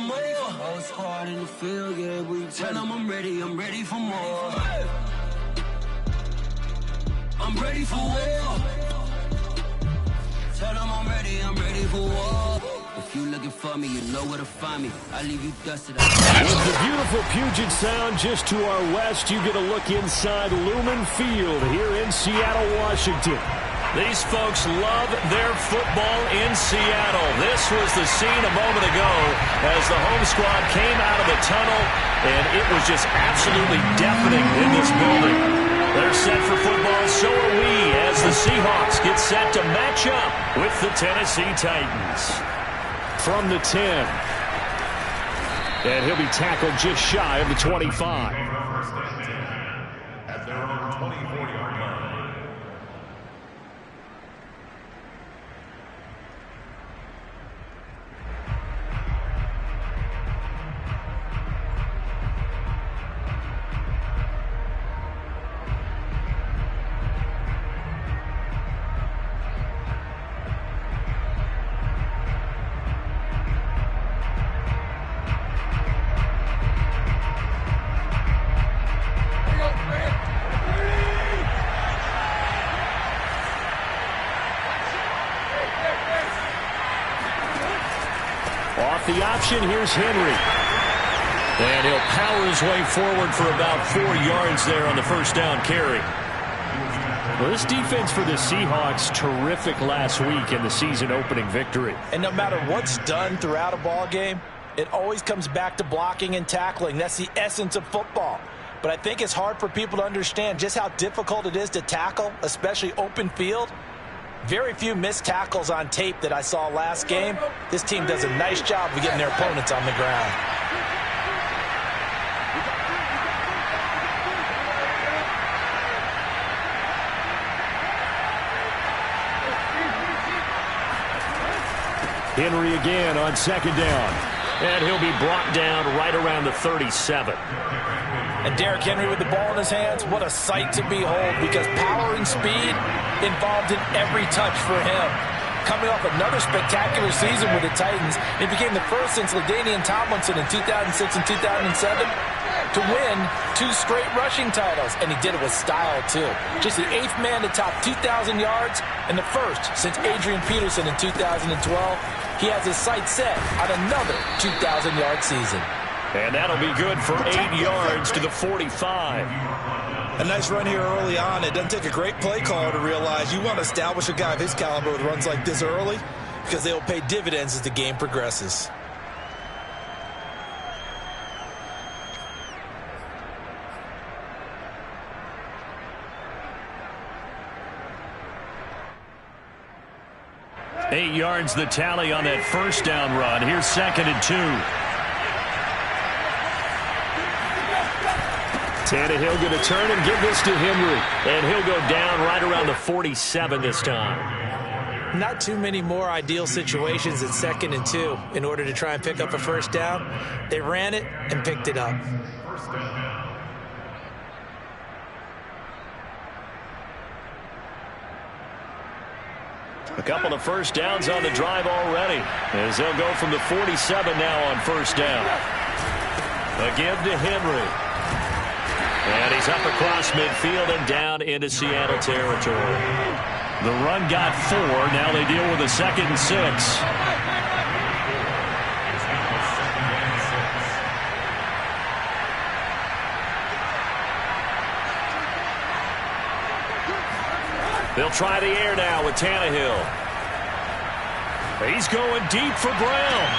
more. Most hard in the field, yeah, we tell them I'm ready for more. I'm ready for war. Tell them I'm ready for war. If you looking for me, you know where to find me. I leave you dusted. With the beautiful Puget Sound just to our west, you get a look inside Lumen Field here in Seattle, Washington. These folks love their football in Seattle. This was the scene a moment ago as the home squad came out of the tunnel, and it was just absolutely deafening in this building. They're set for football, so are we, as the Seahawks get set to match up with the Tennessee Titans. From the 10. And he'll be tackled just shy of the 25. At their own 24-yard line. Off the option, here's Henry. And he'll power his way forward for about 4 yards there on the first down carry. Well, this defense for the Seahawks, terrific last week in the season-opening victory. And no matter what's done throughout a ball game, it always comes back to blocking and tackling. That's the essence of football. But I think it's hard for people to understand just how difficult it is to tackle, especially open field. Very few missed tackles on tape that I saw last game. This team does a nice job of getting their opponents on the ground. Henry again on second down. And he'll be brought down right around the 37. And Derrick Henry with the ball in his hands, what a sight to behold, because power and speed involved in every touch for him. Coming off another spectacular season with the Titans, it became the first since LaDainian Tomlinson in 2006 and 2007 to win 2 straight rushing titles, and he did it with style too. Just the 8th man to top 2,000 yards and the first since Adrian Peterson in 2012. He has his sights set on another 2,000-yard season. And that'll be good for 8 yards to the 45. A nice run here early on. It doesn't take a great play caller to realize you want to establish a guy of his caliber with runs like this early, because they will pay dividends as the game progresses. Eight yards the tally on that first down run. Here's 2nd and 2. Tannehill going to turn and give this to Henry. And he'll go down right around the 47 this time. Not too many more ideal situations at 2nd and 2 in order to try and pick up a first down. They ran it and picked it up. A couple of first downs on the drive already, as they'll go from the 47 now on first down. A give to Henry. And he's up across midfield and down into Seattle territory. The run got 4. Now they deal with a 2nd and 6. They'll try the air now with Tannehill. He's going deep for Brown.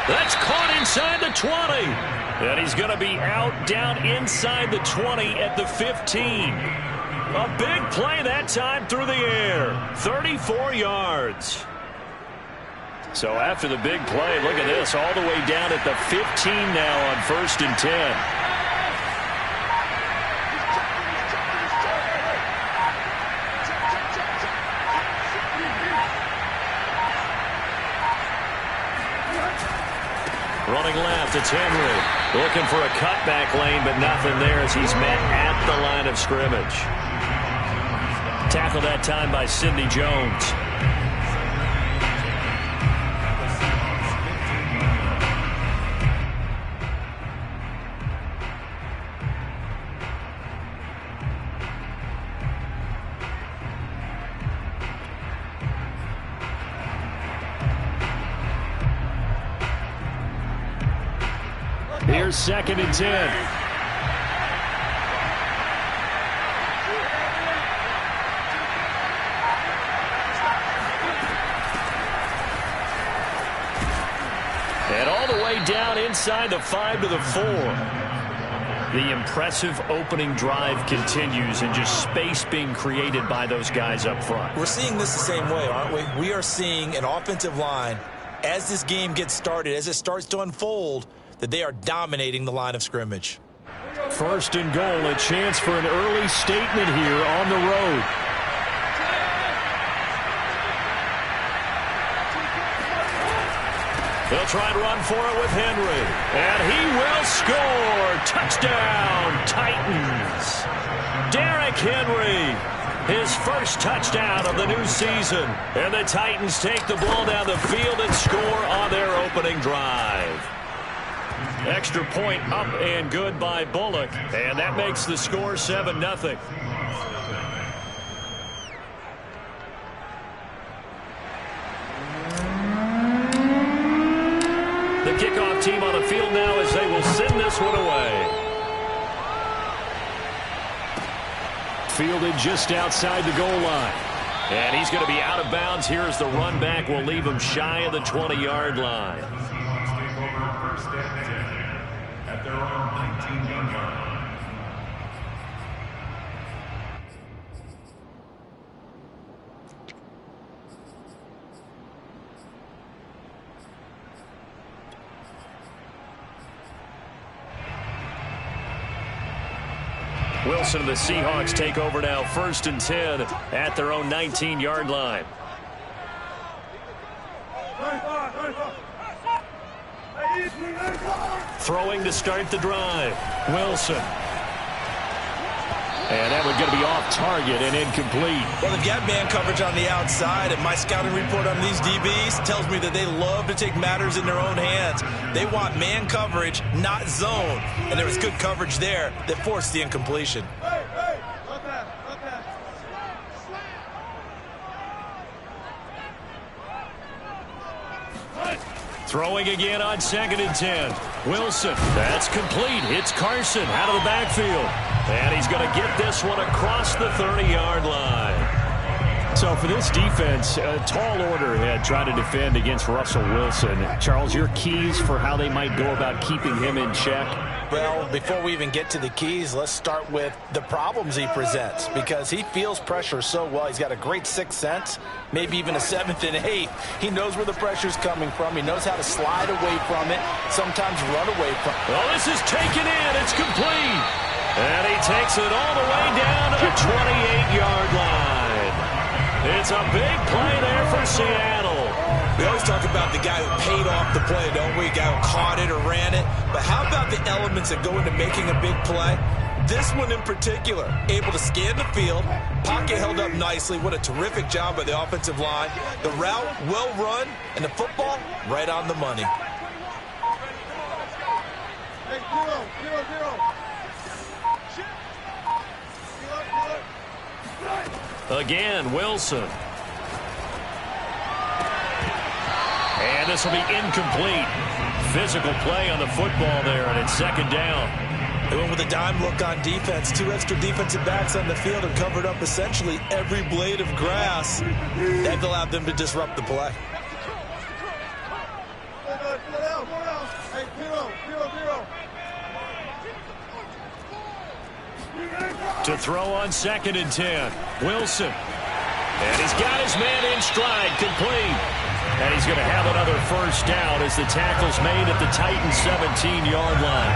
That's caught inside the 20. And he's going to be out down inside the 20 at the 15. A big play that time through the air. 34 yards. So after the big play, look at this, all the way down at the 15 now on 1st and 10. Running left, it's Henry. Looking for a cutback lane, but nothing there as he's met at the line of scrimmage. Tackled that time by Sidney Jones. There's 2nd and 10. And all the way down inside the 5 to the 4. The impressive opening drive continues, and just space being created by those guys up front. We're seeing this the same way, aren't we? We are seeing an offensive line, as this game gets started, as it starts to unfold, that they are dominating the line of scrimmage. 1st and goal, a chance for an early statement here on the road. They'll try and run for it with Henry. And he will score. Touchdown, Titans. Derrick Henry, his first touchdown of the new season. And the Titans take the ball down the field and score on their opening drive. Extra point up and good by Bullock. And that makes the score 7-0. The kickoff team on the field now as they will send this one away. Fielded just outside the goal line. And he's going to be out of bounds here as the run back will leave him shy of the 20-yard line. First and 10 at their own 19-yard line. Wilson and the Seahawks take over now, 1st and 10 at their own 19-yard line. Throwing to start the drive. Wilson. And that one's going to be off target and incomplete. Well, they've got man coverage on the outside, and my scouting report on these DBs tells me that they love to take matters in their own hands. They want man coverage, not zone. And there was good coverage there that forced the incompletion. Throwing again on 2nd and 10. Wilson, that's complete. It's Carson out of the backfield. And he's going to get this one across the 30-yard line. So for this defense, a tall order had tried to defend against Russell Wilson. Charles, your keys for how they might go about keeping him in check? Well, before we even get to the keys, let's start with the problems he presents, because he feels pressure so well. He's got a great sixth sense, maybe even a 7th and 8. He knows where the pressure's coming from. He knows how to slide away from it, sometimes run away from it. Well, this is taken in. It's complete. And he takes it all the way down to the 28-yard line. It's a big play there for Seattle. We always talk about the guy who paid off the play, don't we? The guy who caught it or ran it. But how about the elements that go into making a big play? This one in particular, able to scan the field, pocket held up nicely. What a terrific job by the offensive line. The route, well run, and the football, right on the money. Hey, zero. Again, Wilson. And this will be incomplete. Physical play on the football there, and it's 2nd down. They went with a dime look on defense. 2 extra defensive backs on the field and covered up essentially every blade of grass. That allowed them to disrupt the play. Hey, zero. To throw on 2nd and 10. Wilson. And he's got his man in stride, complete. And he's going to have another first down as the tackle's made at the Titans' 17-yard line.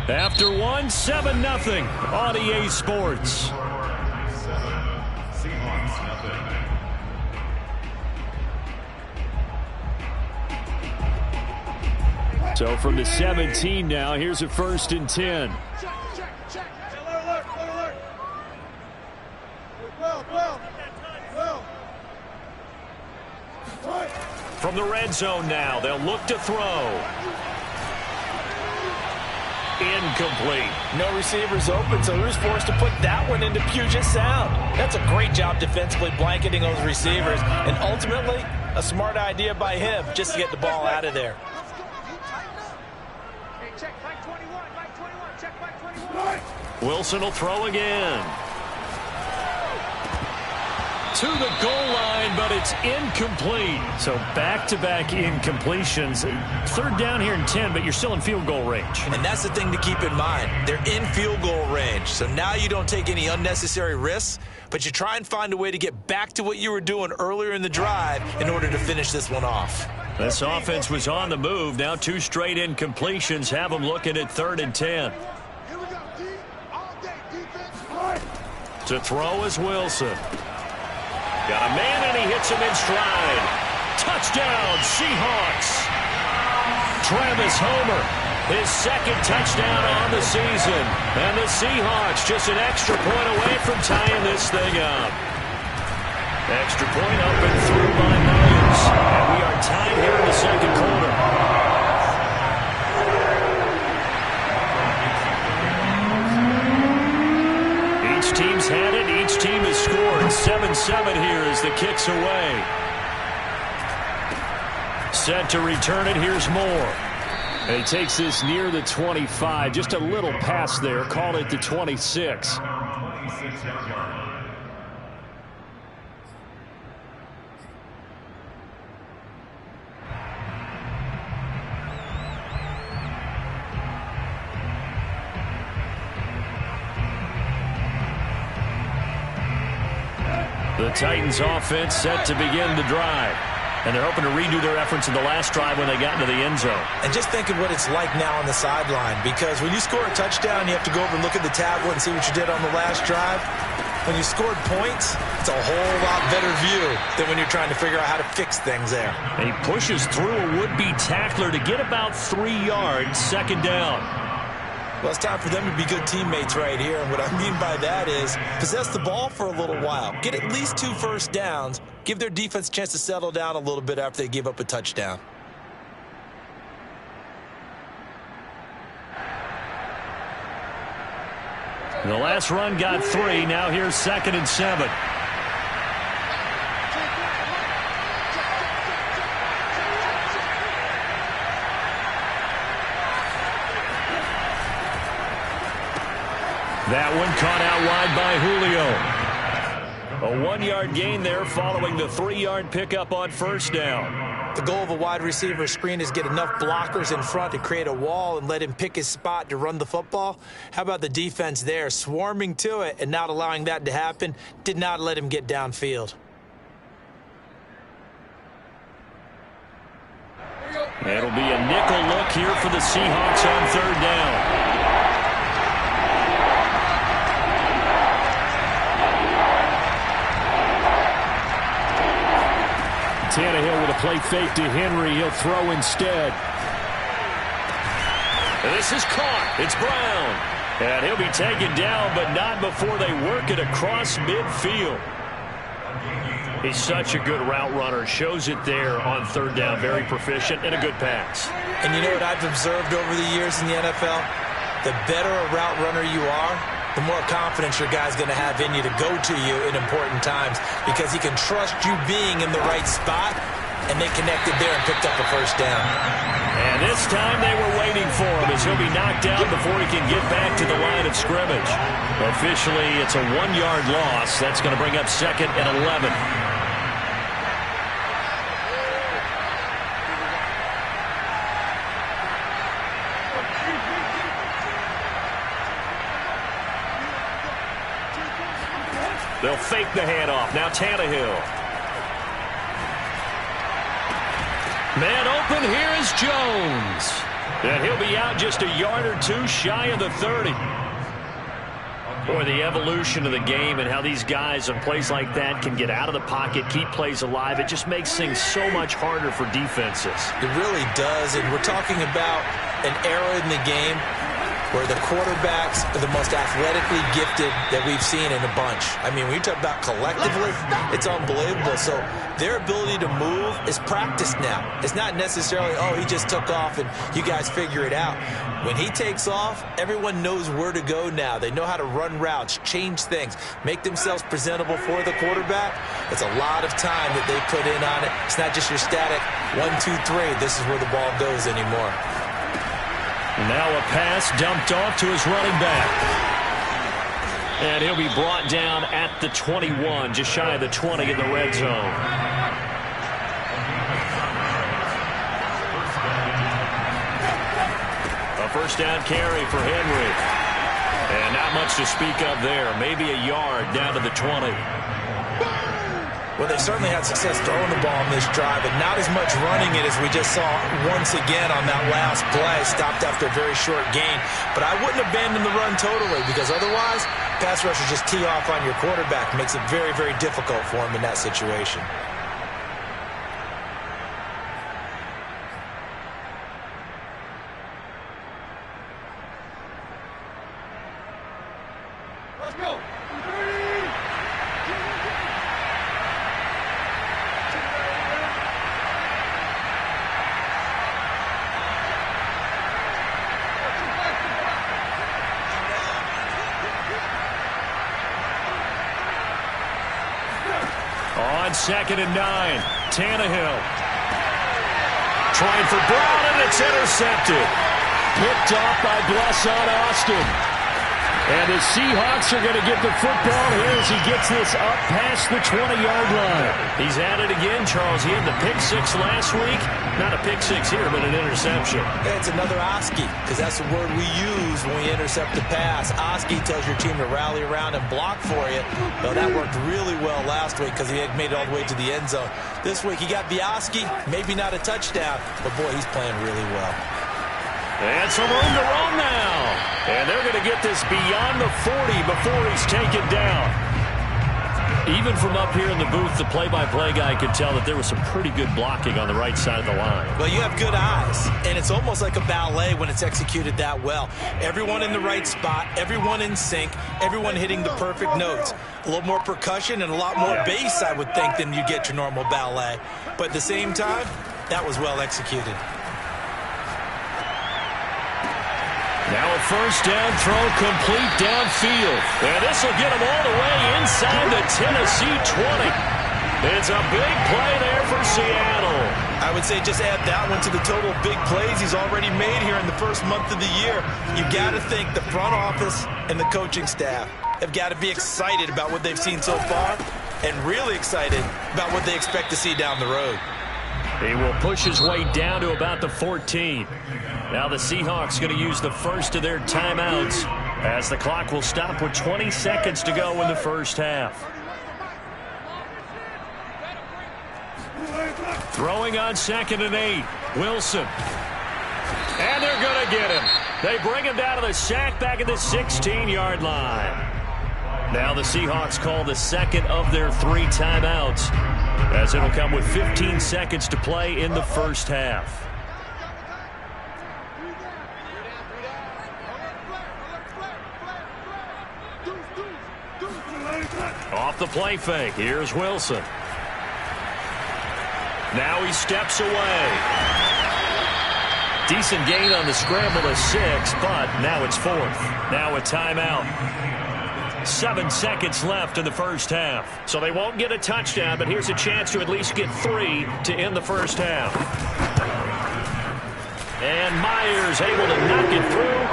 After 7-0 on EA Sports. So from the 17 now, here's a 1st and 10. From the red zone now, they'll look to throw. Incomplete. No receivers open, so who's forced to put that one into Puget Sound? That's a great job defensively blanketing those receivers, and ultimately, A smart idea by him just to get the ball out of there. Wilson will throw again. To the goal line, but it's incomplete. So back-to-back incompletions. Third down here and 10, but you're still in field goal range. And that's the thing to keep in mind. They're in field goal range. So now you don't take any unnecessary risks, but you try and find a way to get back to what you were doing earlier in the drive in order to finish this one off. This offense was on the move. Now 2 straight incompletions have them looking at 3rd and 10. To throw is Wilson. Got a man, and he hits him in stride. Touchdown, Seahawks. Travis Homer, his 2nd touchdown on the season. And the Seahawks just an extra point away from tying this thing up. Extra point up and through by Myers. And we are tied here in the 2nd quarter. Each team's had it. Each team has scored. 7-7 here as the kick's away. Set to return it. Here's Moore. And he takes this near the 25. Just a little pass there. Call it the 26. The Titans offense set to begin the drive. And they're hoping to redo their efforts in the last drive when they got into the end zone. And just think of what it's like now on the sideline, because when you score a touchdown, you have to go over and look at the tablet and see what you did on the last drive. When you scored points, it's a whole lot better view than when you're trying to figure out how to fix things there. And he pushes through a would-be tackler to get about 3 yards, 2nd down. Well, it's time for them to be good teammates right here. And what I mean by that is possess the ball for a little while. Get at least 2 first downs. Give their defense a chance to settle down a little bit after they give up a touchdown. The last run got 3. Now here's 2nd and 7. That one caught out wide by Julio. A 1-yard gain there following the 3-yard pickup on 1st down. The goal of a wide receiver screen is get enough blockers in front to create a wall and let him pick his spot to run the football. How about the defense there, swarming to it and not allowing that to happen? Did not let him get downfield. It'll be a nickel look here for the Seahawks on 3rd down. Tannehill with a play fake to Henry. He'll throw instead. And this is caught. It's Brown. And he'll be taken down, but not before they work it across midfield. He's such a good route runner. Shows it there on 3rd down. Very proficient and a good pass. And you know what I've observed over the years in the NFL? The better a route runner you are, the more confidence your guy's going to have in you to go to you in important times, because he can trust you being in the right spot, and they connected there and picked up a 1st down. And this time they were waiting for him as he'll be knocked out before he can get back to the line of scrimmage. Officially, it's a 1-yard loss. That's going to bring up 2nd and 11. They'll fake the handoff. Now Tannehill. Man open. Here is Jones. And he'll be out just a yard or 2 shy of the 30. Boy, the evolution of the game and how these guys on plays like that can get out of the pocket, keep plays alive, it just makes things so much harder for defenses. It really does, and we're talking about an era in the game where the quarterbacks are the most athletically gifted that we've seen in a bunch. I mean, when you talk about collectively, it's unbelievable. So their ability to move is practiced now. It's not necessarily, oh, he just took off and you guys figure it out. When he takes off, everyone knows where to go now. They know how to run routes, change things, make themselves presentable for the quarterback. It's a lot of time that they put in on it. It's not just your static 1, 2, 3. This is where the ball goes anymore. Now a pass dumped off to his running back. And he'll be brought down at the 21, just shy of the 20 in the red zone. A first down carry for Henry. And not much to speak of there. Maybe a yard down to the 20. Well, they certainly had success throwing the ball on this drive, and not as much running it as we just saw once again on that last play. Stopped after a very short gain. But I wouldn't abandon the run totally, because otherwise, pass rushers just tee off on your quarterback. Makes it very, very difficult for him in that situation. Let's go. On 2nd and 9, Tannehill. Trying for Brown, and it's intercepted. Picked off by Blesson Austin. And the Seahawks are going to get the football here as he gets this up past the 20-yard line. He's at it again, Charles. He had the pick 6 last week. Not a pick 6 here, but an interception. Yeah, it's another Oski, because that's the word we use when we intercept the pass. Oski tells your team to rally around and block for you. Well, that worked really well last week because he had made it all the way to the end zone. This week he got the Oski, maybe not a touchdown, but boy, he's playing really well. And some room to run now. And they're going to get this beyond the 40 before he's taken down. Even from up here in the booth, the play-by-play guy could tell that there was some pretty good blocking on the right side of the line. Well, you have good eyes, and it's almost like a ballet when it's executed that well. Everyone in the right spot, everyone in sync, everyone hitting the perfect notes. A little more percussion and a lot more bass, I would think, than you get your normal ballet. But at the same time, that was well executed. Now a first down throw complete downfield. And this will get him all the way inside the Tennessee 20. It's a big play there for Seattle. I would say just add that one to the total big plays he's already made here in the first month of the year. You got to think the front office and the coaching staff have got to be excited about what they've seen so far and really excited about what they expect to see down the road. He will push his way down to about the 14. Now the Seahawks going to use the first of their timeouts as the clock will stop with 20 seconds to go in the first half. Throwing on 2nd and 8, Wilson. And they're going to get him. They bring him down to the sack back at the 16-yard line. Now the Seahawks call the second of their 3 timeouts, as it'll come with 15 seconds to play in the first half. Off the play fake, here's Wilson. Now he steps away. Decent gain on the scramble to 6, but now it's 4th. Now a timeout. 7 seconds left in the first half. So they won't get a touchdown, but here's a chance to at least get 3 to end the first half. And Myers able to knock it through.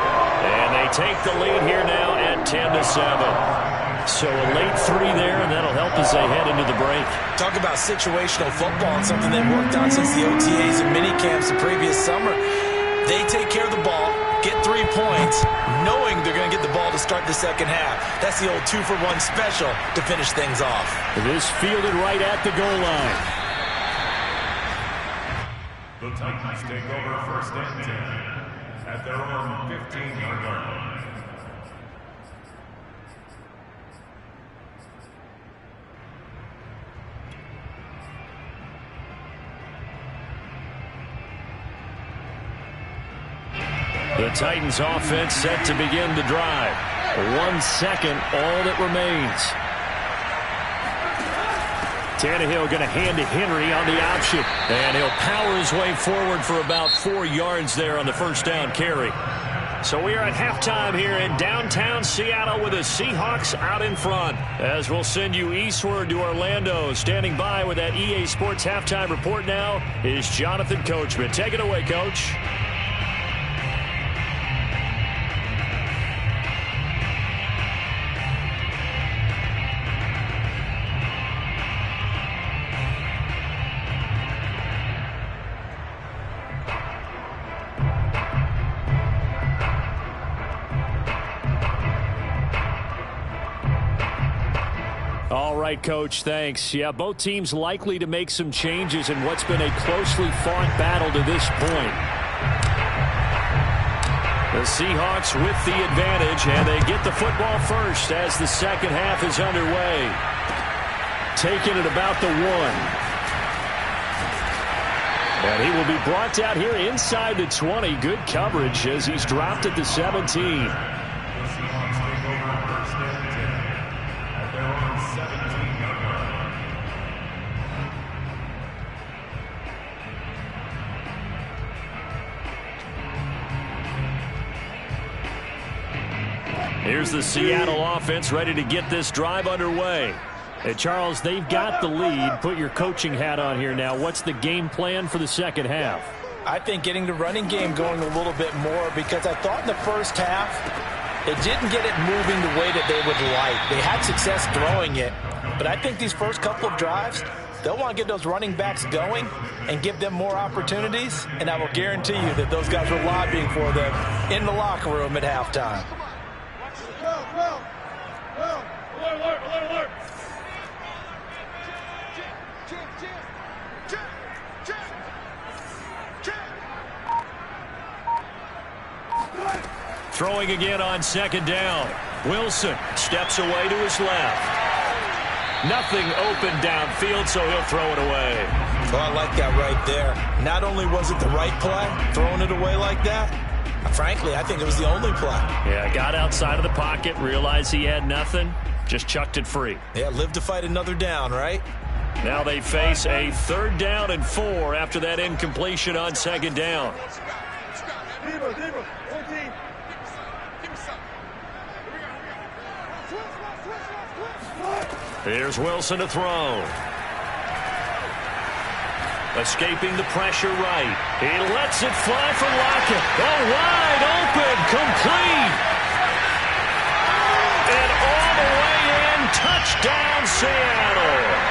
And they take the lead here now at 10-7. So a late 3 there, and that'll help as they head into the break. Talk about situational football and something they've worked on since the OTAs and minicamps the previous summer. They take care of the ball, get 3 points, knowing they're going to get the ball to start the second half. That's the old 2-for-1 special to finish things off. It is fielded right at the goal line. The Titans take over 1st and 10 at their own 15-yard line. The Titans offense set to begin the drive. 1 second, all that remains. Tannehill going to hand to Henry on the option. And he'll power his way forward for about 4 yards there on the first down carry. So we are at halftime here in downtown Seattle with the Seahawks out in front. As we'll send you eastward to Orlando. Standing by with that EA Sports halftime report now is Jonathan Coachman. Take it away, Coach. All right, Coach, thanks. Yeah, both teams likely to make some changes in what's been a closely fought battle to this point. The Seahawks with the advantage, and they get the football first as the second half is underway. Taking it about the 1. And he will be brought down here inside the 20. Good coverage as he's dropped at the 17. Here's the Seattle offense ready to get this drive underway. And Charles, they've got the lead. Put your coaching hat on here now. What's the game plan for the second half? I think getting the running game going a little bit more, because I thought in the first half they didn't get it moving the way that they would like. They had success throwing it, but I think these first couple of drives, they'll want to get those running backs going and give them more opportunities, and I will guarantee you that those guys were lobbying for them in the locker room at halftime. Alert. Throwing again on second down. Wilson steps away to his left. Nothing open downfield, so he'll throw it away. Oh, I like that right there. Not only was it the right play, throwing it away like that, frankly, I think it was the only play. Yeah, got outside of the pocket, realized he had nothing, just chucked it free. Yeah, live to fight another down, right? Now they face a 3rd down and 4 after that incompletion on second down. Here's Wilson to throw. Escaping the pressure right. He lets it fly for Lockett. Oh, wide open, complete. And all the way in, touchdown Seattle.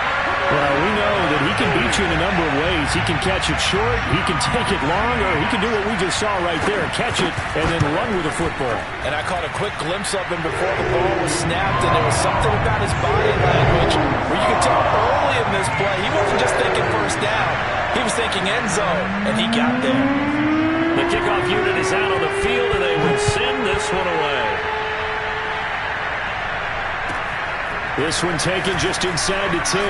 Well, we know that he can beat you in a number of ways. He can catch it short, he can take it long, or he can do what we just saw right there, catch it and then run with the football. And I caught a quick glimpse of him before the ball was snapped, and there was something about his body language where you could tell early in this play he wasn't just thinking first down. He was thinking end zone, and he got there. The kickoff unit is out on the field, and they will send this one away. This one taken just inside the 10.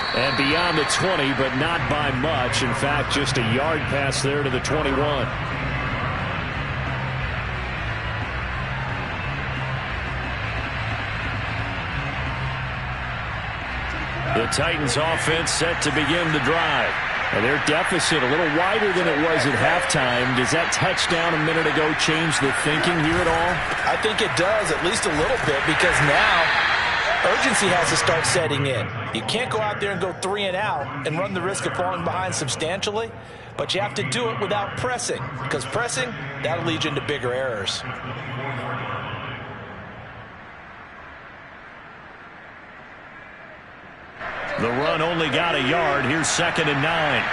And beyond the 20, but not by much. In fact, just a yard pass there to the 21. The Titans offense set to begin the drive. And their deficit a little wider than it was at halftime. Does that touchdown a minute ago change the thinking here at all? I think it does, at least a little bit, because now urgency has to start setting in. You can't go out there and go 3 and out and run the risk of falling behind substantially, but you have to do it without pressing, because pressing, that'll lead you into bigger errors. The run only got a yard. Here's 2nd and 9.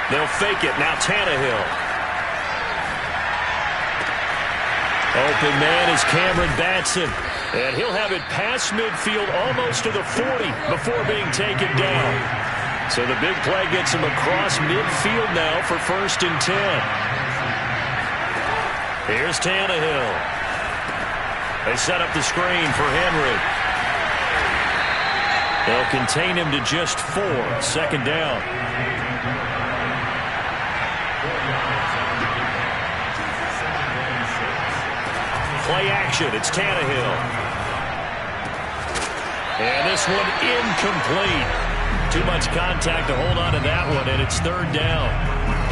They'll fake it. Now Tannehill. Open man is Cameron Batson. And he'll have it past midfield almost to the 40 before being taken down. So the big play gets him across midfield now for 1st and 10. Here's Tannehill. They set up the screen for Henry. They'll contain him to just 4. Second down. Play action. It's Tannehill. And this one incomplete. Too much contact to hold on to that one, and it's third down.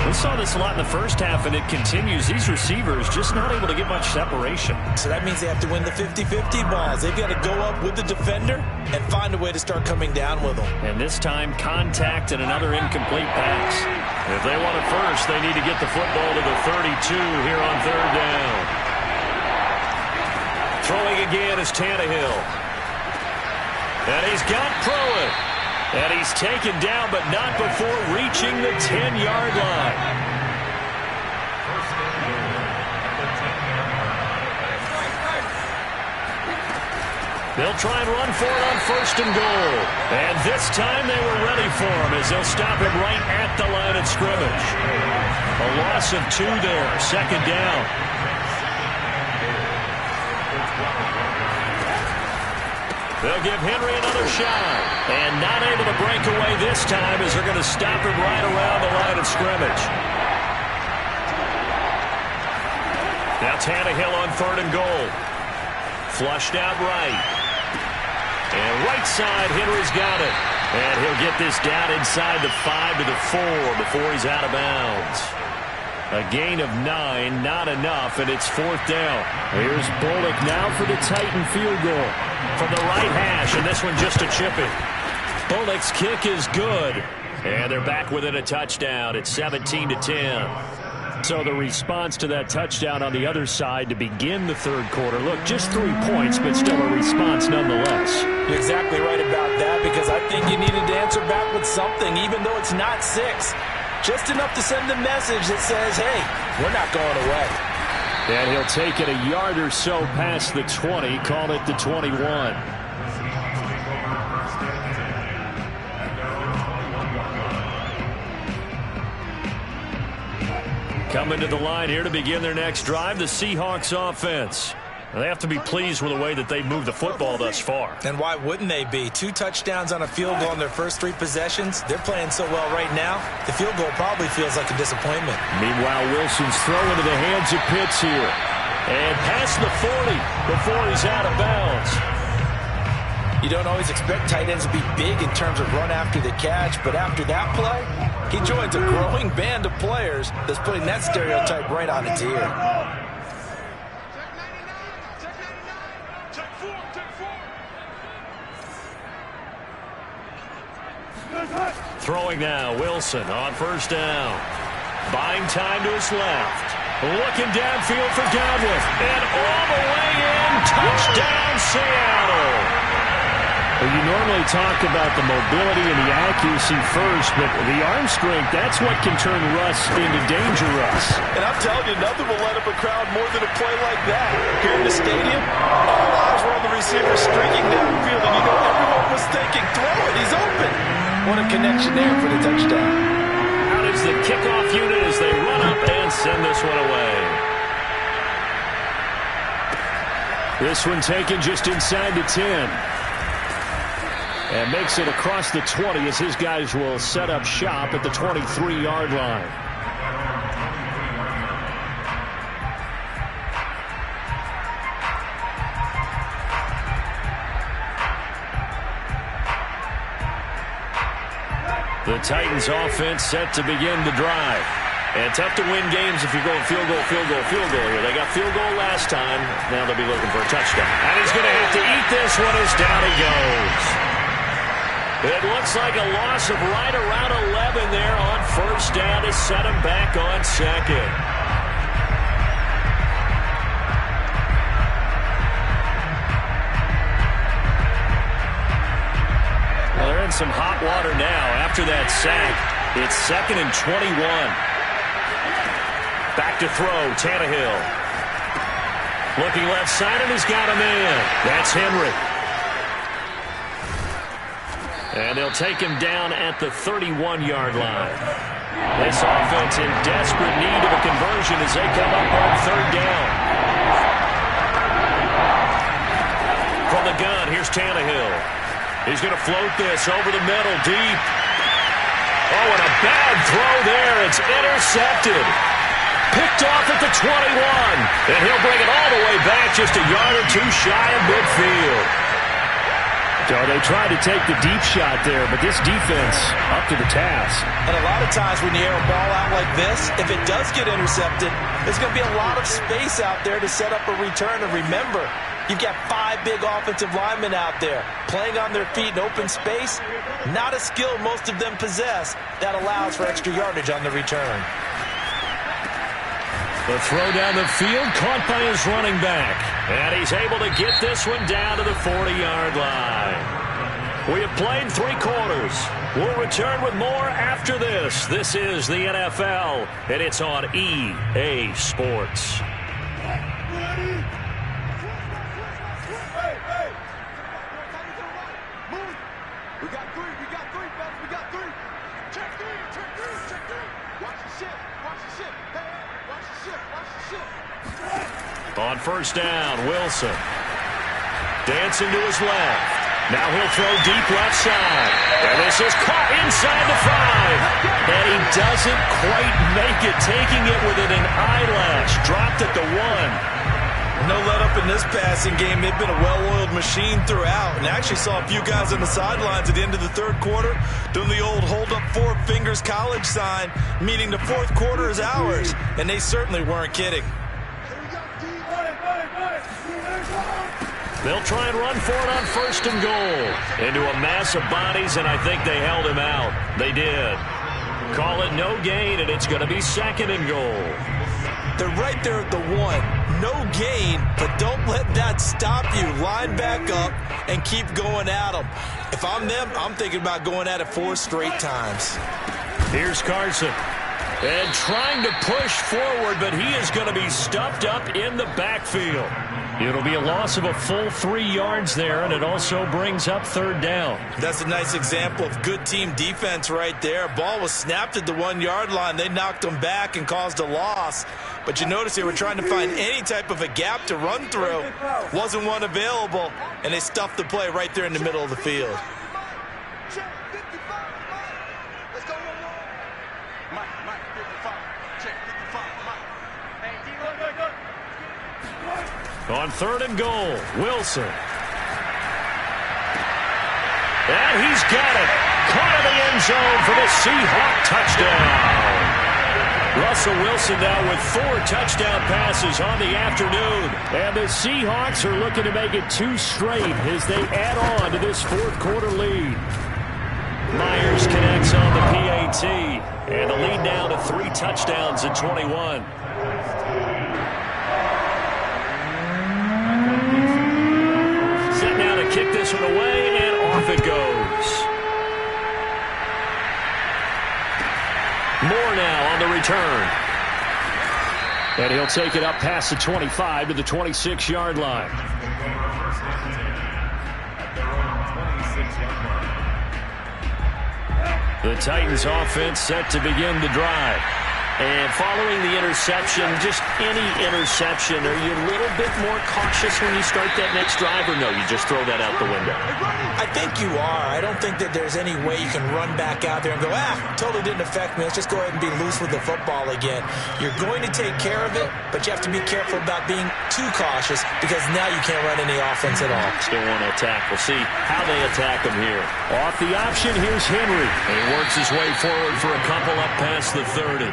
We saw this a lot in the first half, and it continues. These receivers just not able to get much separation. So that means they have to win the 50-50 balls. They've got to go up with the defender and find a way to start coming down with them. And this time, contact and another incomplete pass. If they want it first, they need to get the football to the 32 here on third down. Throwing again is Tannehill. And he's got Pruitt. And he's taken down, but not before reaching the 10-yard line. They'll try and run for it on first and goal. And this time they were ready for him as they'll stop him right at the line of scrimmage. A loss of 2 there, second down. They'll give Henry another shot. And not able to break away this time as they're going to stop him right around the line of scrimmage. Now Tannehill on third and goal. Flushed out right. And right side, Henry's got it. And he'll get this down inside the 5 to the 4 before he's out of bounds. A gain of 9, not enough, and it's fourth down. Here's Bullock now for the Titan field goal. From the right hash, and this one just a chip in. Bullock's kick is good. And they're back within a touchdown. It's 17-10. So the response to that touchdown on the other side to begin the third quarter. Look, just 3 points, but still a response nonetheless. You're exactly right about that, because I think you needed to answer back with something, even though it's not 6. Just enough to send the message that says, hey, we're not going away. And he'll take it a yard or so past the 20, call it the 21. Coming to the line here to begin their next drive, the Seahawks offense. They have to be pleased with the way that they've moved the football thus far. And why wouldn't they be? 2 touchdowns on a field goal in their first 3 possessions. They're playing so well right now, the field goal probably feels like a disappointment. Meanwhile, Wilson's throw into the hands of Pitts here. And past the 40 before he's out of bounds. You don't always expect tight ends to be big in terms of run after the catch, but after that play, he joins a growing band of players that's putting that stereotype right on its ear. Throwing now, Wilson on first down. Buying time to his left. Looking downfield for Godwin. And all the way in, touchdown Seattle. Well, you normally talk about the mobility and the accuracy first, but the arm strength, that's what can turn Russ into danger Russ. And I'm telling you, nothing will light up a crowd more than a play like that. Here in the stadium, all eyes were on the receiver streaking downfield, and you know everyone was thinking, throw it, he's open. What a connection there for the touchdown. Out is the kickoff unit as they run up and send this one away. This one taken just inside the 10. And makes it across the 20 as his guys will set up shop at the 23-yard line. The Titans offense set to begin the drive. And tough to win games if you're going field goal, field goal, field goal here. They got field goal last time. Now they'll be looking for a touchdown. And he's going to have to eat this one as down he goes. It looks like a loss of right around 11 there on first down to set him back on second. Well, they're in some hot water now after that sack. It's 2nd and 21. Back to throw, Tannehill. Looking left side, and he's got a man. That's Henry. And they'll take him down at the 31-yard line. This offense in desperate need of a conversion as they come up on third down. From the gun, here's Tannehill. He's going to float this over the middle, deep. Oh, and a bad throw there. It's intercepted. Picked off at the 21. And he'll bring it all the way back just a yard or two shy of midfield. So they tried to take the deep shot there, but this defense up to the task. And a lot of times when you air a ball out like this, if it does get intercepted, there's going to be a lot of space out there to set up a return. And remember, you've got 5 big offensive linemen out there playing on their feet in open space. Not a skill most of them possess that allows for extra yardage on the return. The throw down the field caught by his running back. And he's able to get this one down to the 40-yard line. We have played 3 quarters. We'll return with more after this. This is the NFL, and it's on EA Sports. We got 3, fellas. We got 3. Check 3. Watch the ship. Hey, watch the ship. On first down, Wilson. Dancing to his left. Now he'll throw deep left side. And this is caught inside the 5. And he doesn't quite make it, taking it within an eyelash. Dropped at the 1. No let up in this passing game. They've been a well-oiled machine throughout. And I actually saw a few guys on the sidelines at the end of the 3rd quarter doing the old hold up 4 fingers college sign, meaning the 4th quarter is ours. And they certainly weren't kidding. They'll try and run for it on first and goal. Into a mass of bodies, and I think they held him out. They did. Call it no gain, and it's going to be 2nd and goal. They're right there at the 1. No gain, but don't let that stop you. Line back up and keep going at them. If I'm them, I'm thinking about going at it 4 straight times. Here's Carson. And trying to push forward, but he is going to be stuffed up in the backfield. It'll be a loss of a full 3 yards there, and it also brings up 3rd down. That's a nice example of good team defense right there. Ball was snapped at the 1-yard line. They knocked them back and caused a loss. But you notice they were trying to find any type of a gap to run through. Wasn't one available, and they stuffed the play right there in the middle of the field. On 3rd and goal, Wilson. And he's got it. Caught in the end zone for the Seahawks touchdown. Russell Wilson now with 4 touchdown passes on the afternoon. And the Seahawks are looking to make it 2 straight as they add on to this 4th quarter lead. Myers connects on the PAT. And the lead now to 3 touchdowns at 21. Set now to kick this one away, and off it goes. Moore now on the return. And he'll take it up past the 25 to the 26-yard line. The Titans offense set to begin the drive. And following the interception, just any interception, are you a little bit more cautious when you start that next drive, or no, you just throw that out the window? I think you are. I don't think that there's any way you can run back out there and go, totally didn't affect me. Let's just go ahead and be loose with the football again. You're going to take care of it, but you have to be careful about being too cautious because now you can't run any offense at all. Still want to attack. We'll see how they attack him here. Off the option, here's Henry. He works his way forward for a couple up past the 30.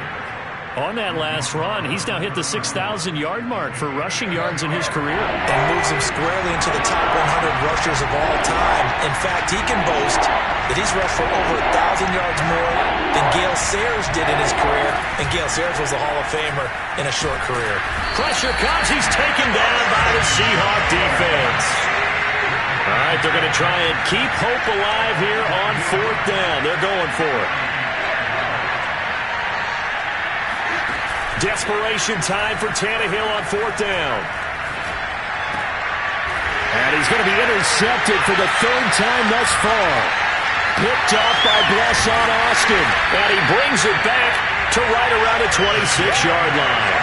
On that last run, he's now hit the 6,000-yard mark for rushing yards in his career. And moves him squarely into the top 100 rushers of all time. In fact, he can boast that he's rushed for over 1,000 yards more than Gale Sayers did in his career. And Gale Sayers was a Hall of Famer in a short career. Pressure comes. He's taken down by the Seahawks defense. All right, they're going to try and keep hope alive here on 4th down. They're going for it. Desperation time for Tannehill on 4th down. And he's going to be intercepted for the 3rd time thus far. Picked off by Blesson Austin. And he brings it back to right around the 26-yard line.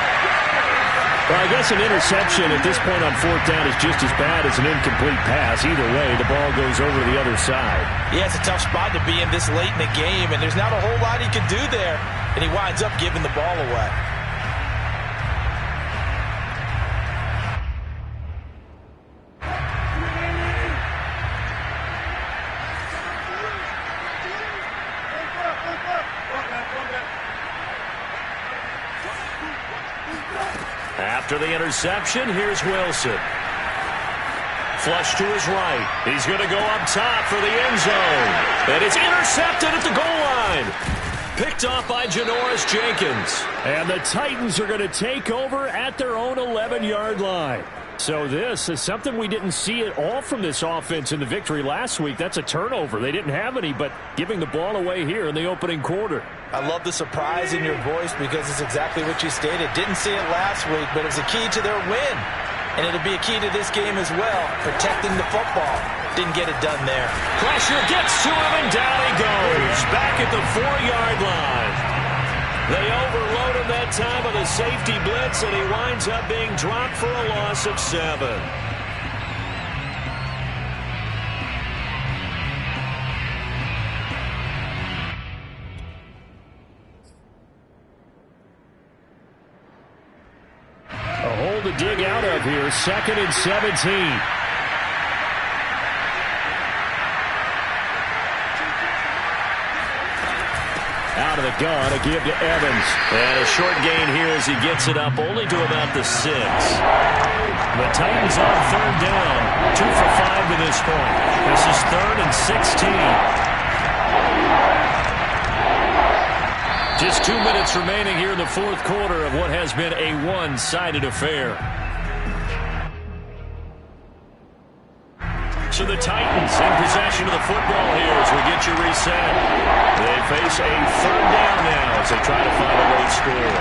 Well, I guess an interception at this point on fourth down is just as bad as an incomplete pass. Either way, the ball goes over to the other side. Yeah, it's a tough spot to be in this late in the game, and there's not a whole lot he can do there, and he winds up giving the ball away. After the interception, here's Wilson. Flush to his right. He's going to go up top for the end zone. And it's intercepted at the goal line. Picked off by Janoris Jenkins. And the Titans are going to take over at their own 11-yard line. So this is something we didn't see at all from this offense in the victory last week. That's a turnover. They didn't have any, but giving the ball away here in the opening quarter. I love the surprise in your voice because it's exactly what you stated. Didn't see it last week, but it was a key to their win. And it'll be a key to this game as well, protecting the football. Didn't get it done there. Pressure gets to him, and down he goes. Back at the 4-yard line. They overload him that time with a safety blitz, and he winds up being dropped for a loss of 7. A hole to dig out of here, 2nd and 17. Out of the gun, a give to Evans. And a short gain here as he gets it up only to about the 6. The Titans on 3rd down. 2 for 5 to this point. This is 3rd and 16. Just 2 minutes remaining here in the 4th quarter of what has been a one-sided affair. So the Titans in possession of the football here as we get you reset. They face a 3rd down now as they try to find a late score.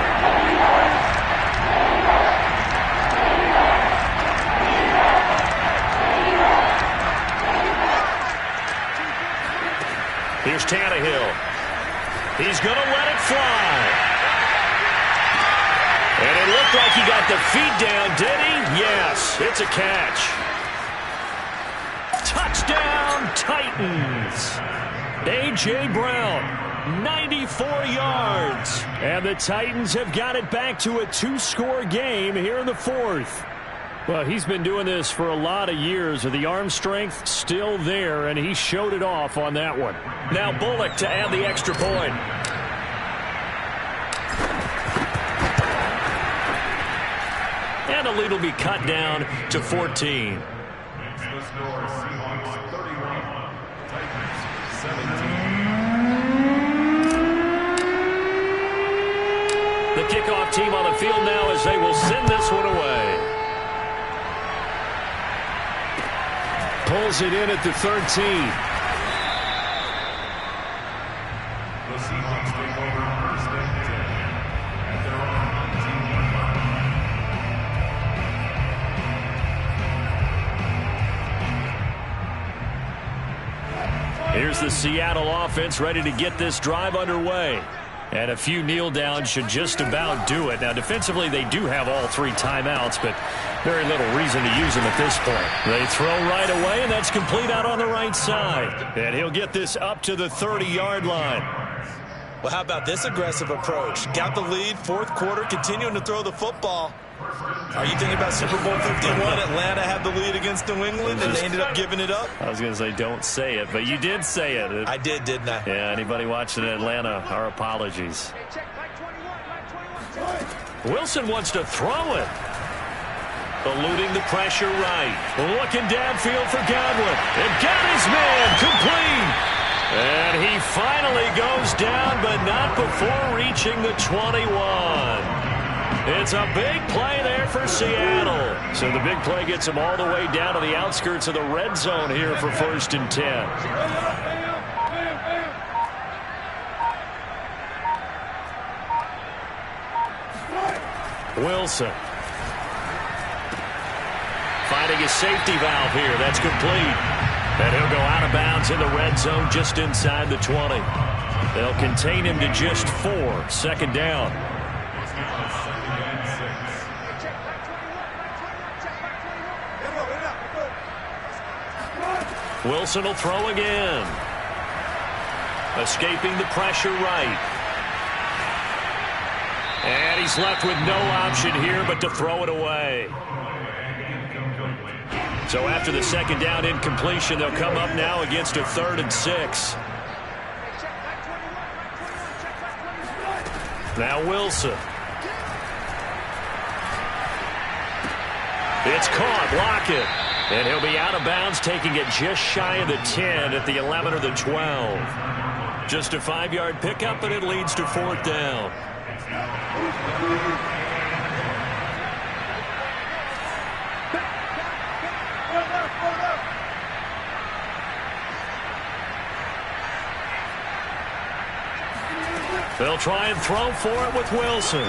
Here's Tannehill. He's going to let it fly. And it looked like he got the feet down, did he? Yes, it's a catch. Touchdown, Titans. A.J. Brown, 94 yards. And the Titans have got it back to a 2-score game here in the 4th. Well, he's been doing this for a lot of years, with the arm strength still there, and he showed it off on that one. Now Bullock to add the extra point. And the lead will be cut down to 14. The score, Seahawks 31, Titans 17. The kickoff team on the field now as they will send this one away. Pulls it in at the 13. The Seahawks take over 1st and 10 at their own 19-yard line. Here's the Seattle offense ready to get this drive underway. And a few kneel downs should just about do it. Now, defensively, they do have all 3 timeouts, but very little reason to use them at this point. They throw right away, and that's complete out on the right side. And he'll get this up to the 30-yard line. Well, how about this aggressive approach? Got the lead, 4th quarter, continuing to throw the football. Are you thinking about Super Bowl 51? Atlanta had the lead against New England, and they ended up giving it up? I was going to say don't say it, but you did say it. I did, didn't I? Yeah, anybody watching Atlanta, our apologies. Wilson wants to throw it. Eluding the pressure right. Looking downfield for Godwin. And got his man complete. And he finally goes down, but not before reaching the 21. It's a big play there for Seattle. So the big play gets him all the way down to the outskirts of the red zone here for 1st and 10. Wilson. Finding his safety valve here. That's complete. And he'll go out of bounds in the red zone just inside the 20. They'll contain him to just 4. 2nd down. Wilson will throw again. Escaping the pressure right. And he's left with no option here but to throw it away. So after the second down incompletion, they'll come up now against a 3rd and 6. Now Wilson. It's caught. Lockett. And he'll be out of bounds, taking it just shy of the 10 at the 11 or the 12. Just a 5-yard pickup, and it leads to 4th down. They'll try and throw for it with Wilson.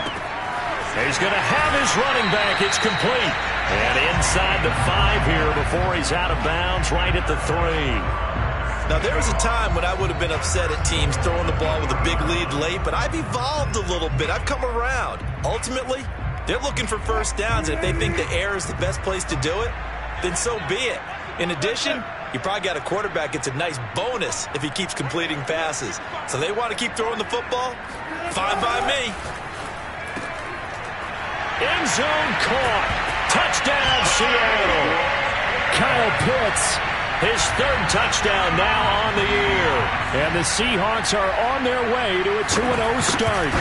He's going to have his running back. It's complete. And inside the 5 here before he's out of bounds, right at the 3. Now, there was a time when I would have been upset at teams throwing the ball with a big lead late, but I've evolved a little bit. I've come around. Ultimately, they're looking for first downs, and if they think the air is the best place to do it, then so be it. In addition, you probably got a quarterback. It's a nice bonus if he keeps completing passes. So they want to keep throwing the football? Fine by me. End zone caught. Touchdown, Seattle. Kyle Pitts, his 3rd touchdown now on the year. And the Seahawks are on their way to a 2-0 start.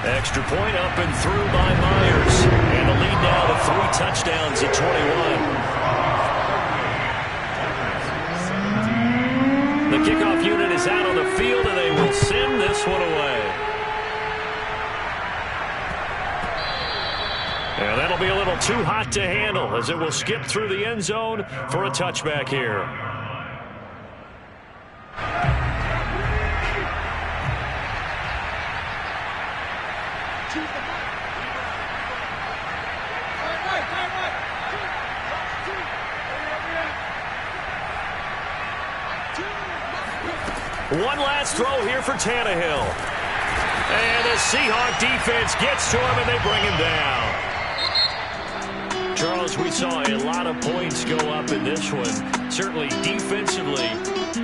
Extra point up and through by Myers. And the lead now to 3 touchdowns at 21. The kickoff unit is out on the field, and they will send this one away. And that'll be a little too hot to handle as it will skip through the end zone for a touchback here. One last throw here for Tannehill. And the Seahawk defense gets to him, and they bring him down. Charles, we saw a lot of points go up in this one. Certainly defensively,